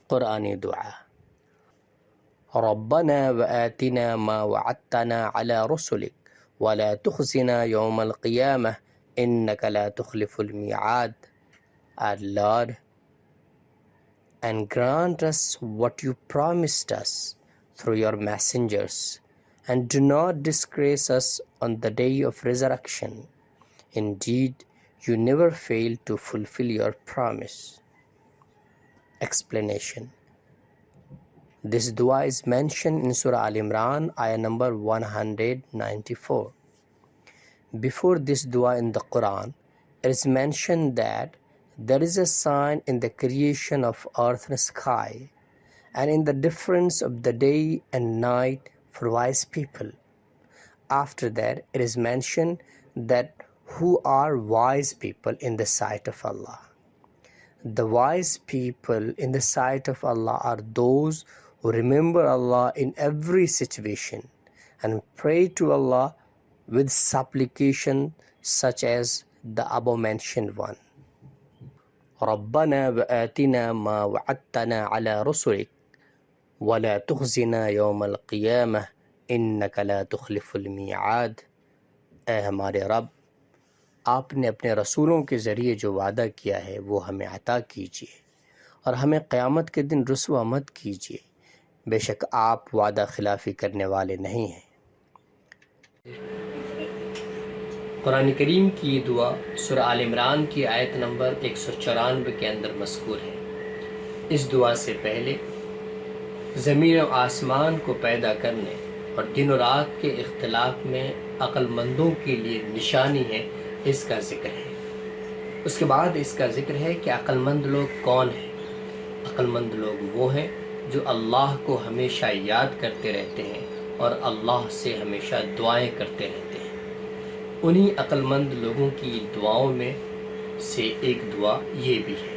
قرآنی دعا. ربنا وآتنا ما وعدتنا على رسلك ولا تخزنا يوم القيامة إنك لا تخلف الميعاد. Our Lord, and grant us what you promised us through your messengers, and do not disgrace us on the day of resurrection. Indeed, you never fail to fulfill your promise. Explanation. This dua is mentioned in Surah Al-Imran, ayah number 194. Before this dua in the Quran, it is mentioned that there is a sign in the creation of earth and sky, and in the difference of the day and night for wise people. After that, it is mentioned that who are wise people in the sight of Allah. The wise people in the sight of Allah are those who remember Allah in every situation and pray to Allah with supplication such as the above mentioned one. ربنا وآتنا ما وعدتنا على رسلك ولا تخزنا يوم القيامة إنك لا تخلف الميعاد. اے ہمارے رب، آپ نے اپنے رسولوں کے ذریعے جو وعدہ کیا ہے وہ ہمیں عطا کیجیے، اور ہمیں قیامت کے دن رسوا مت کیجیے، بے شک آپ وعدہ خلافی کرنے والے نہیں ہیں. قرآن کریم کی یہ دعا سورہ آل عمران کی آیت نمبر 194 کے اندر مذکور ہے. اس دعا سے پہلے زمین و آسمان کو پیدا کرنے اور دن و رات کے اختلاف میں عقل مندوں کے لیے نشانی ہے، اس کا ذکر ہے. اس کے بعد اس کا ذکر ہے کہ عقل مند لوگ کون ہیں. عقل مند لوگ وہ ہیں جو اللہ کو ہمیشہ یاد کرتے رہتے ہیں اور اللہ سے ہمیشہ دعائیں کرتے رہتے ہیں. انہی عقل مند لوگوں کی دعاؤں میں سے ایک دعا یہ بھی ہے.